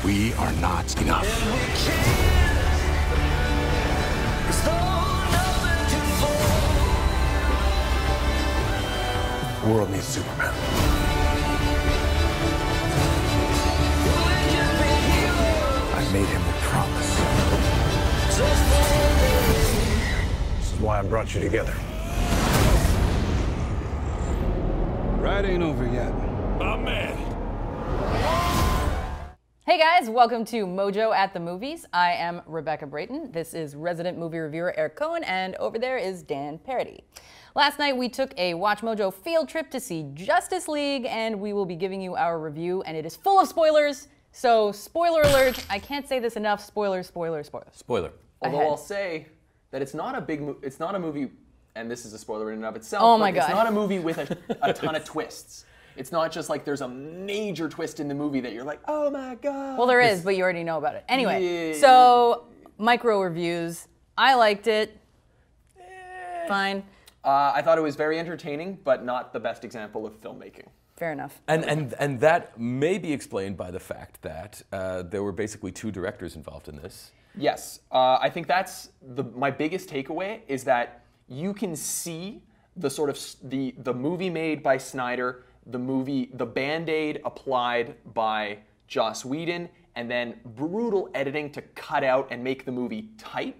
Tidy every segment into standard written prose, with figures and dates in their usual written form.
We are not enough. The world needs Superman. I made him a promise. This is why I brought you together. Ride ain't over yet. My man. Hey guys, welcome to Mojo at the Movies. I am Rebecca Brayton. This is resident movie reviewer Eric Cohen, and over there is Dan Parody. Last night we took a Watch Mojo field trip to see Justice League, and we will be giving you our review, and it is full of spoilers. So, spoiler alert, I can't say this enough, spoiler, spoiler, spoiler. Spoiler. Although Ahead. I'll say that it's not a movie, and this is a spoiler in and of itself. Oh my but it's God. not a movie with a ton of twists. It's not just like there's a major twist in the movie that you're like, oh my God. Well, there is, but you already know about it. Anyway, Yeah. so micro reviews. I liked it. Fine. I thought it was very entertaining, but not the best example of filmmaking. Fair enough. And that may be explained by the fact that there were basically two directors involved in this. Yes, I think that's my biggest takeaway is that you can see the sort of the movie made by Snyder, the Band-Aid applied by Joss Whedon, and then brutal editing to cut out and make the movie tight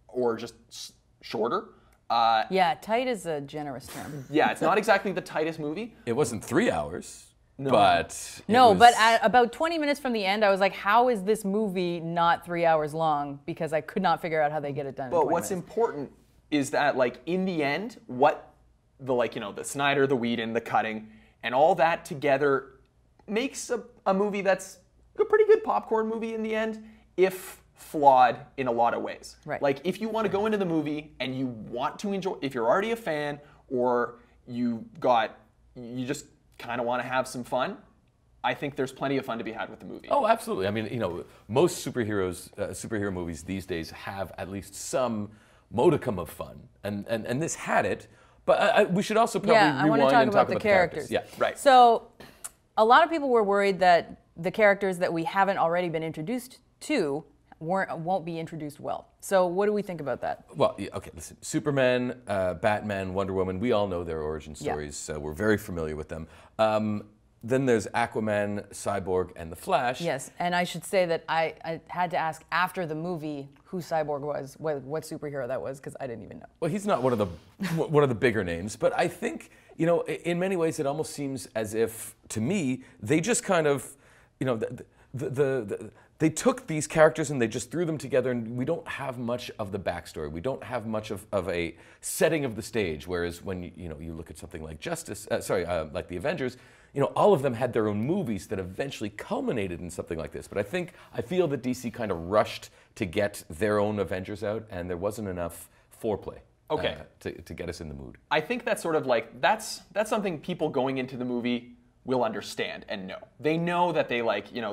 or just shorter. Yeah, tight is a generous term. Yeah, it's not exactly the tightest movie. It wasn't 3 hours, but But at about 20 minutes from the end, I was like, how is this movie not 3 hours long? Because I could not figure out how they get it done in But 20 what's minutes. important is that, like, in the end, what the Snyder, the Whedon, the cutting, and all that together makes a movie that's a pretty good popcorn movie in the end, if flawed in a lot of ways. Right. Like, if you want to go into the movie and you want to enjoy, if you're already a fan or you just kind of want to have some fun, I think there's plenty of fun to be had with the movie. Oh, absolutely. I mean, most superhero movies these days have at least some modicum of fun, and this had it. But we should also probably I want to rewind talk and about talk the about characters. Yeah, Right. So, a lot of people were worried that the characters that we haven't already been introduced to won't be introduced well. So, what do we think about that? Well, okay, listen. Superman, Batman, Wonder Woman, we all know their origin stories. So we're very familiar with them. Then there's Aquaman, Cyborg, and The Flash. Yes, and I should say that I had to ask after the movie who Cyborg was, what superhero that was, because I didn't even know. Well, he's not one of the bigger names, but I think, in many ways it almost seems as if, to me, they just kind of, they took these characters and they just threw them together, and we don't have much of the backstory. We don't have much of a setting of the stage. Whereas when you look at something like like the Avengers, all of them had their own movies that eventually culminated in something like this. But I feel that DC kind of rushed to get their own Avengers out, and there wasn't enough foreplay. Okay. To get us in the mood. I think that's sort of like, that's something people going into the movie will understand and know. They know that they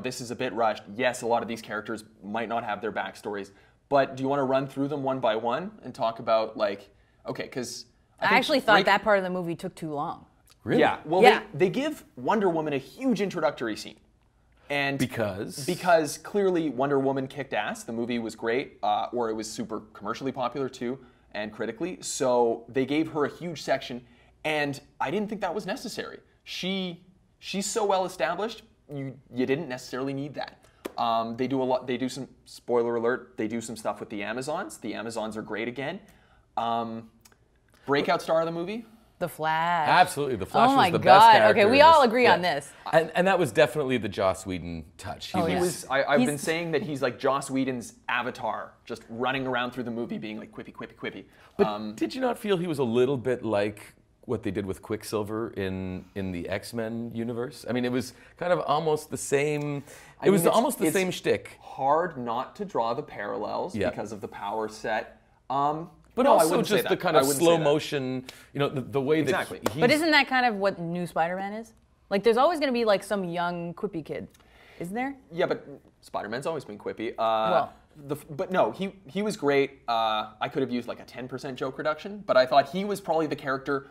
this is a bit rushed. Yes, a lot of these characters might not have their backstories, but do you want to run through them one by one and talk about okay, because I actually thought that part of the movie took too long. Really? Yeah, well, Yeah. They give Wonder Woman a huge introductory scene. And Because clearly Wonder Woman kicked ass. The movie was great, or it was super commercially popular too, and critically. So they gave her a huge section, and I didn't think that was necessary. She's so well established, you didn't necessarily need that. They do a lot. They do some, spoiler alert, they do some stuff with the Amazons. The Amazons are great again. Breakout star of the movie? The Flash. absolutely, the Flash Oh my was the best God. character. Okay, we in all this. agree on this. And that was definitely the Joss Whedon touch. Oh, yeah. I've been saying that he's like Joss Whedon's avatar, just running around through the movie being like quippy, quippy, quippy. But did you not feel he was a little bit like what they did with Quicksilver in the X-Men universe? I mean, it was kind of almost the same. It was almost the same shtick. Hard not to draw the parallels because of the power set. But no, I also wouldn't say just the that. kind I of wouldn't say slow that. motion, the way Exactly. that he's... But isn't that kind of what new Spider-Man is? Like, there's always going to be like some young quippy kid, isn't there? Yeah, but Spider-Man's always been quippy. Well. But no, he was great. I could have used like a 10% joke reduction, but I thought he was probably the character,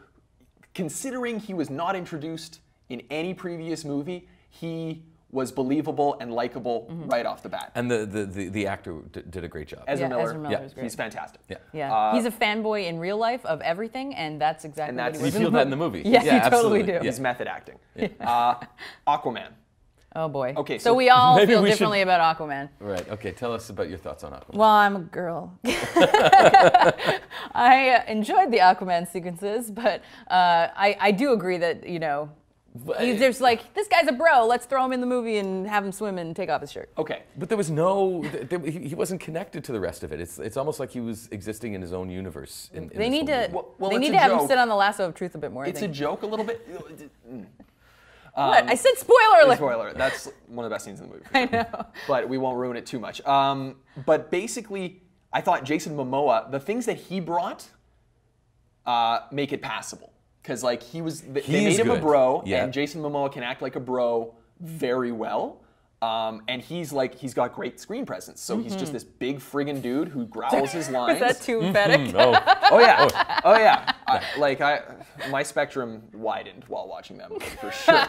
considering he was not introduced in any previous movie, he was believable and likable right off the bat. And the actor did a great job. Ezra Miller, Ezra Miller was great. he's fantastic. Yeah, he's a fanboy in real life of everything, and that's exactly what he was. You feel that in the movie. Yes, you totally absolutely. do. He's method acting. Aquaman. Oh boy. Okay, so we all maybe feel we should- differently about Aquaman. Right. Okay. Tell us about your thoughts on Aquaman. Well, I'm a girl. I enjoyed the Aquaman sequences, but I do agree that, you know, he's just like, this guy's a bro, let's throw him in the movie and have him swim and take off his shirt. Okay. But there was no, he wasn't connected to the rest of it. It's almost like he was existing in his own universe. They need to Well, they it's need a to have him joke. sit on the lasso of truth a bit more. It's a joke a little bit. What? I said spoiler alert. Spoiler. That's one of the best scenes in the movie. I know. But we won't ruin it too much. But basically, I thought Jason Momoa, the things that he brought make it passable. Because like they made him a good. bro, Yeah. and Jason Momoa can act like a bro very well. And he's got great screen presence. So he's just this big friggin' dude who growls his lines. Is that too emphatic? Oh yeah. My spectrum widened while watching that movie for sure.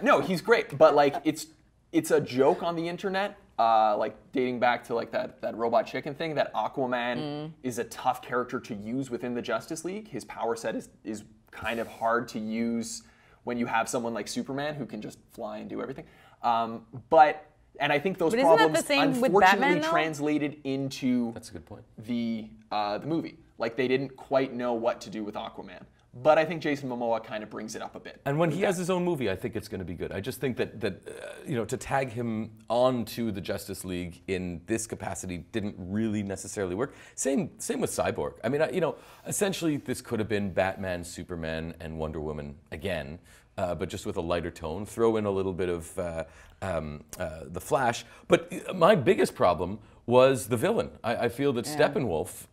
No, he's great, but like it's a joke on the internet, like dating back to like that robot chicken thing. That Aquaman is a tough character to use within the Justice League. His power set is kind of hard to use when you have someone like Superman who can just fly and do everything. And I think those But isn't that problems the same with unfortunately Batman, though? translated into That's a good point. the movie. Like they didn't quite know what to do with Aquaman. But I think Jason Momoa kind of brings it up a bit. And when he has his own movie, I think it's going to be good. I just think that you know, to tag him onto the Justice League in this capacity didn't really necessarily work. Same with Cyborg. I mean, you know, essentially this could have been Batman, Superman, and Wonder Woman again, but just with a lighter tone. Throw in a little bit of the Flash. But my biggest problem was the villain. I feel that Steppenwolf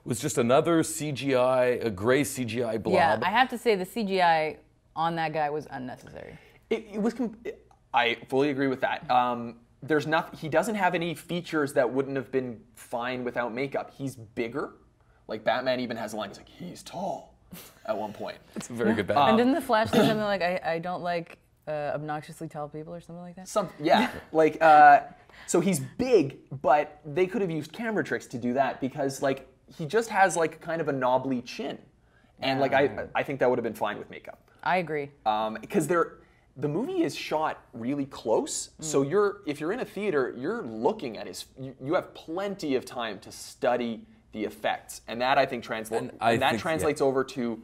was just another CGI, a gray CGI blob. Yeah, I have to say the CGI on that guy was unnecessary. I fully agree with that. There's nothing. He doesn't have any features that wouldn't have been fine without makeup. He's bigger. Like Batman even has a line. He's like, he's tall. At one point. It's a very good Batman. And didn't the Flash say something like, I don't like obnoxiously tall people or something like that? So he's big, but they could have used camera tricks to do that because like he just has like kind of a knobbly chin, and like I think that would have been fine with makeup. I agree. Because the movie is shot really close, so if you're in a theater, you're looking at you have plenty of time to study the effects, and that I think translates over to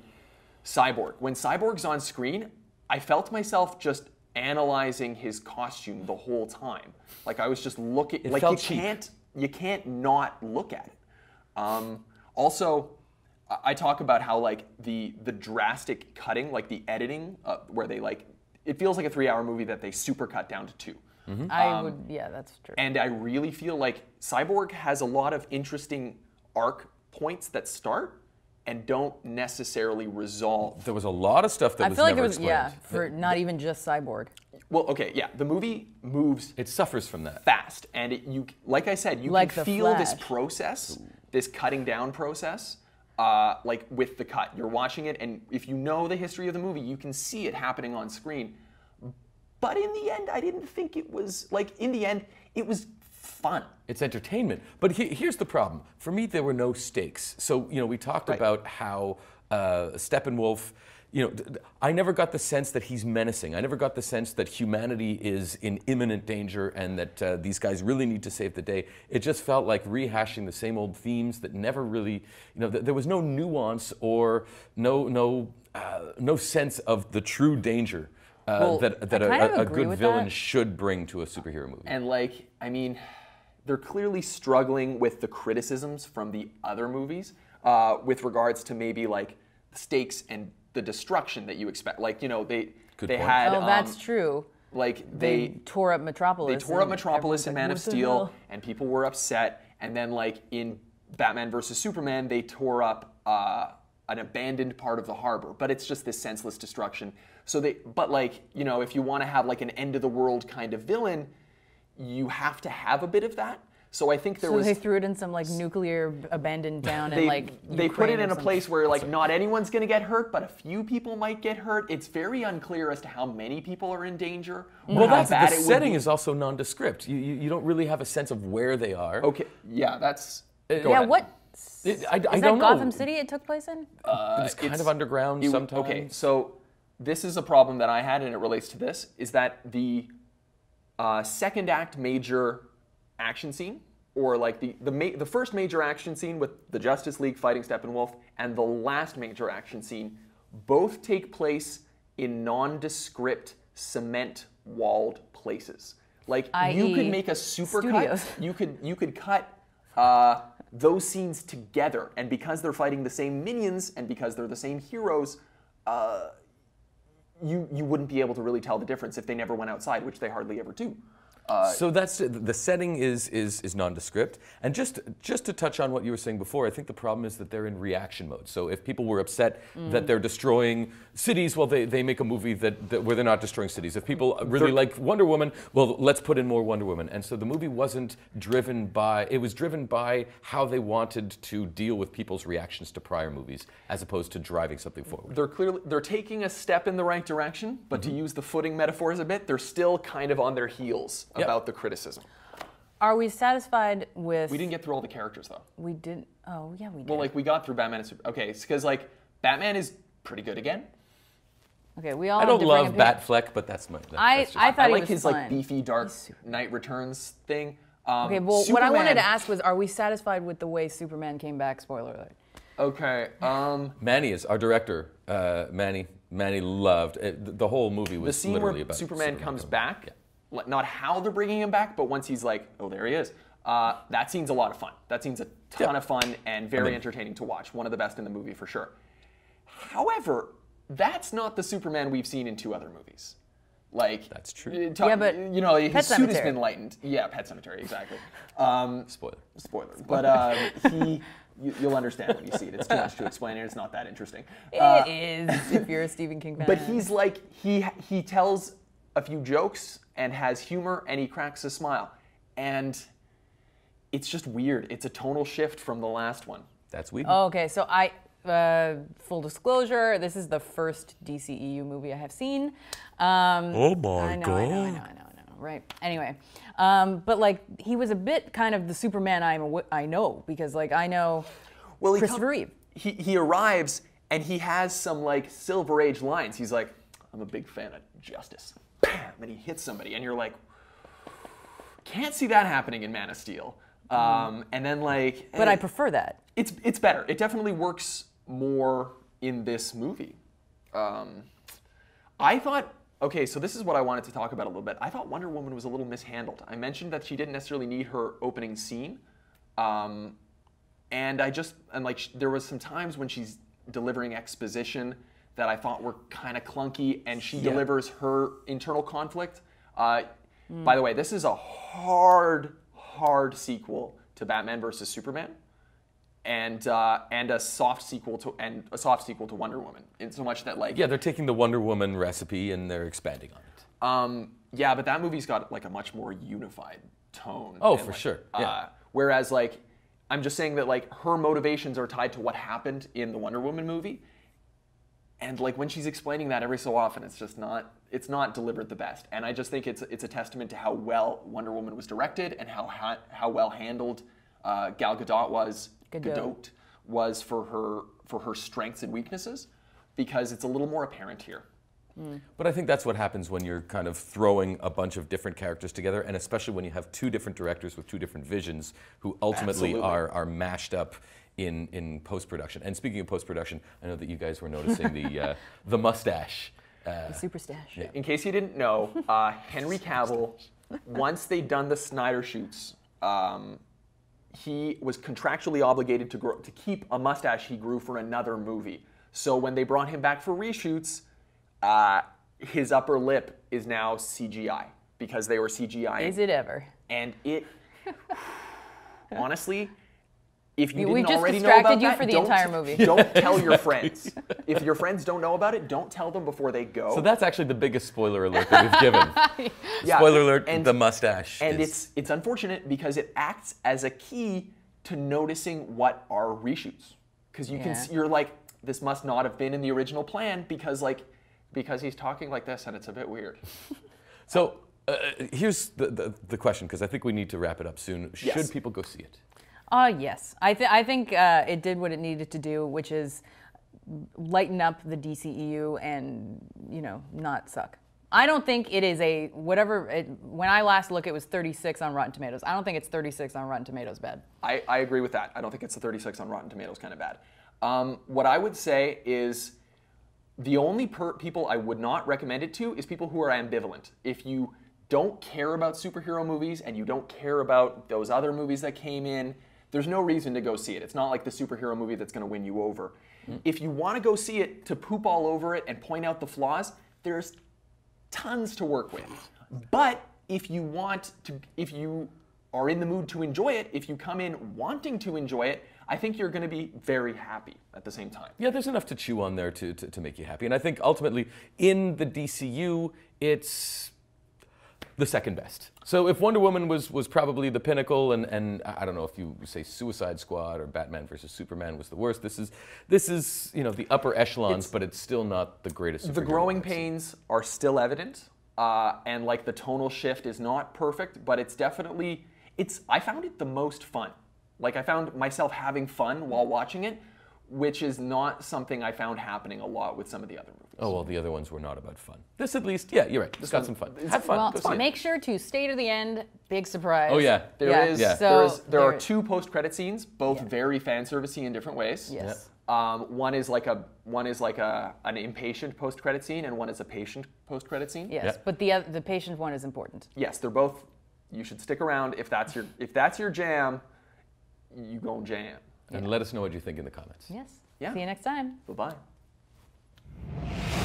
Cyborg. When Cyborg's on screen, I felt myself just analyzing his costume the whole time. Like I was just looking. It like felt cheap. you can't not look at it. Also, I talk about how like the drastic cutting, like the editing, where they like it feels like a 3-hour movie that they super cut down to 2. Yeah, that's true. And I really feel like Cyborg has a lot of interesting arc points that start and don't necessarily resolve. There was a lot of stuff that I was feel like never it was, yeah, explained. for not even just Cyborg. Well, okay, yeah, the movie moves It suffers from that. fast, and like I said, you Like can the feel this Flash. process, this cutting down process, like with the cut. You're watching it, and if you know the history of the movie, you can see it happening on screen. But in the end, I didn't think it was, like, in the end, it was fun. It's entertainment. But here's the problem. For me, there were no stakes. So, you know, we talked about how Steppenwolf, you know, I never got the sense that he's menacing. I never got the sense that humanity is in imminent danger and that these guys really need to save the day. It just felt like rehashing the same old themes that never really, you know, there was no nuance or no sense of the true danger that I kind of a agree good with villain that. should bring to a superhero movie. And, like, I mean, they're clearly struggling with the criticisms from the other movies with regards to maybe, like, the stakes and the destruction that you expect. Like, you know, they point. had... Oh, that's true. Like, They tore up Metropolis. They tore up and Metropolis and everyone's Man like, of "What the Steel, hell?" and people were upset. And then, like, in Batman vs. Superman, they tore up an abandoned part of the harbor. But it's just this senseless destruction. But, like, you know, if you want to have, like, an end-of-the-world kind of villain, you have to have a bit of that. So I think there So was. they threw it in some like nuclear abandoned town and like They put Ukraine it or in a something. place where like not anyone's going to get hurt, but a few people might get hurt. It's very unclear as to how many people are in danger. Well, how that's bad the it would setting be. is also nondescript. You don't really have a sense of where they are. Okay, yeah, that's. Go Yeah, ahead. what? I Is that don't Gotham know. City it took place in? It's kind of underground sometimes. Okay, so this is a problem that I had, and it relates to this, is that the second act major action scene, or like the first major action scene with the Justice League fighting Steppenwolf, and the last major action scene, both take place in nondescript cement-walled places. Like you could i.e. make a super studios. cut. You could cut those scenes together, and because they're fighting the same minions and because they're the same heroes, you wouldn't be able to really tell the difference if they never went outside, which they hardly ever do. So that's the setting is nondescript, and just to touch on what you were saying before, I think the problem is that they're in reaction mode. So if people were upset that they're destroying cities, well, they make a movie where they're not destroying cities. If people really like Wonder Woman, well, let's put in more Wonder Woman. And so the movie wasn't driven by how they wanted to deal with people's reactions to prior movies, as opposed to driving something forward. They're taking a step in the right direction, but to use the footing metaphors a bit, they're still kind of on their heels about the criticism. Are we satisfied with? We didn't get through all the characters though. We didn't. Oh yeah, we did. Well, like we got through Batman and Super. Okay, because like Batman is pretty good again. Okay, we all. I have don't differing love opinions. Batfleck, but that's my. I thought I he like was his fun. like beefy Dark Knight Returns thing. Okay, well, what I wanted Superman- to ask was, are we satisfied with the way Superman came back? Spoiler alert. Okay. Manny is our director. Manny loved the whole movie was The scene literally where about Superman comes coming back, not how they're bringing him back, but once he's like, oh, there he is. That scene's a lot of fun. That scene's a ton of fun and very entertaining to watch. One of the best in the movie for sure. However, that's not the Superman we've seen in two other movies. Like That's true. Yeah, but you know, his Pet suit has Sematary. been lightened. Yeah, Pet Cemetery, exactly. Spoiler. Spoiler. But you'll understand when you see it. It's too much to explain, and it's not that interesting. It is, if you're a Stephen King fan. But he's like, he tells a few jokes and has humor, and he cracks a smile. And it's just weird. It's a tonal shift from the last one. That's weird. Oh, okay, so full disclosure, this is the first DCEU movie I have seen. Oh my I know, right? Anyway, but like he was a bit kind of the Superman I know, because like I know Well, Christopher Reeve. He arrives and he has some like Silver Age lines. He's like, I'm a big fan of justice. Bam! And he hits somebody, and you're like, can't see that happening in Man of Steel. And then like, But I prefer that. It's better. It definitely works more in this movie. I thought, okay, so this is what I wanted to talk about a little bit. I thought Wonder Woman was a little mishandled. I mentioned that she didn't necessarily need her opening scene. And there was some times when she's delivering exposition that I thought were kind of clunky, and she delivers her internal conflict. By the way, this is a hard sequel to Batman vs Superman, and a soft sequel to Wonder Woman. In so much that like Yeah, they're taking the Wonder Woman recipe and they're expanding on it. yeah, but that movie's got like a much more unified tone. Oh, and, for like, sure. Yeah. Whereas like I'm just saying that like her motivations are tied to what happened in the Wonder Woman movie. And like when she's explaining that every so often, it's not delivered the best. And I just think it's a testament to how well Wonder Woman was directed and how well handled Gal Gadot was for her strengths and weaknesses, because it's a little more apparent here. But I think that's what happens when you're kind of throwing a bunch of different characters together, and especially when you have two different directors with two different visions who ultimately are mashed up in post-production. And speaking of post-production, I know that you guys were noticing the mustache. The super stash. In case you didn't know, Henry Cavill, once they'd done the Snyder shoots, he was contractually obligated to keep a mustache he grew for another movie. So when they brought him back for reshoots, his upper lip is now CGI because they were CGI. Is it ever? And it, honestly, If you We've didn't just already know distracted about you that, for the don't- entire movie. Don't tell your friends. If your friends don't know about it, don't tell them before they go. So that's actually the biggest spoiler alert that we've given. Yeah, Spoiler alert, and- the mustache. And is- it's unfortunate because it acts as a key to noticing what are reshoots. Because you Yeah. you're like, this must not have been in the original plan because he's talking like this and it's a bit weird. So here's the question, because I think we need to wrap it up soon. Yes. Should people go see it? Yes. I think it did what it needed to do, which is lighten up the DCEU and, not suck. I don't think it is when I last looked, it was 36 on Rotten Tomatoes. I don't think it's 36 on Rotten Tomatoes bad. I agree with that. I don't think it's a 36 on Rotten Tomatoes kind of bad. What I would say is the only people I would not recommend it to is people who are ambivalent. If you don't care about superhero movies and you don't care about those other movies that came in, there's no reason to go see it. It's not like the superhero movie that's going to win you over. If you want to go see it to poop all over it and point out the flaws, there's tons to work with. But if you are in the mood to enjoy it, if you come in wanting to enjoy it, I think you're going to be very happy at the same time. Yeah, there's enough to chew on there to make you happy. And I think ultimately, in the DCU, it's the second best. So if Wonder Woman was probably the pinnacle, and I don't know if you say Suicide Squad or Batman versus Superman was the worst, this is the upper echelons, but it's still not the greatest. The superhero growing I've seen. pains are still evident, and like the tonal shift is not perfect, but it's definitely, I found it the most fun. Like I found myself having fun while watching it, which is not something I found happening a lot with some of the other movies. Oh, well, the other ones were not about fun. This at least, yeah, you're right. It's got some fun. Have fun. Go see Well, it. make sure to stay to the end. Big surprise. Oh, yeah. There are two post-credit scenes, both Yeah. very fan servicey in different ways. Yes. One is like an impatient post-credit scene, and one is a patient post-credit scene. Yes, Yeah. but the patient one is important. Yes, they're both. You should stick around if that's your jam. You go and jam. And let us know what you think in the comments. Yes. Yeah. See you next time. Bye-bye.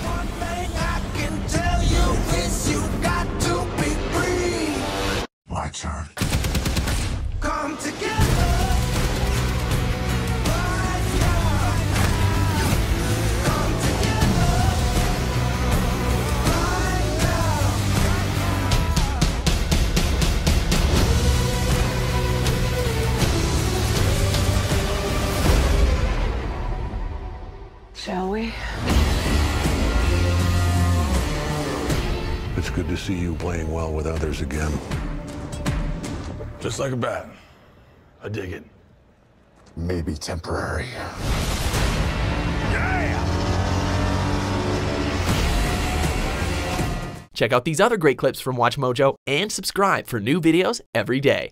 One thing I can tell you is you got to be free. My turn. Come together. Right now. Come together. Right now. Shall we? It's good to see you playing well with others again. Just like a bat. I dig it. Maybe temporary. Check out these other great clips from Watch Mojo and subscribe for new videos every day.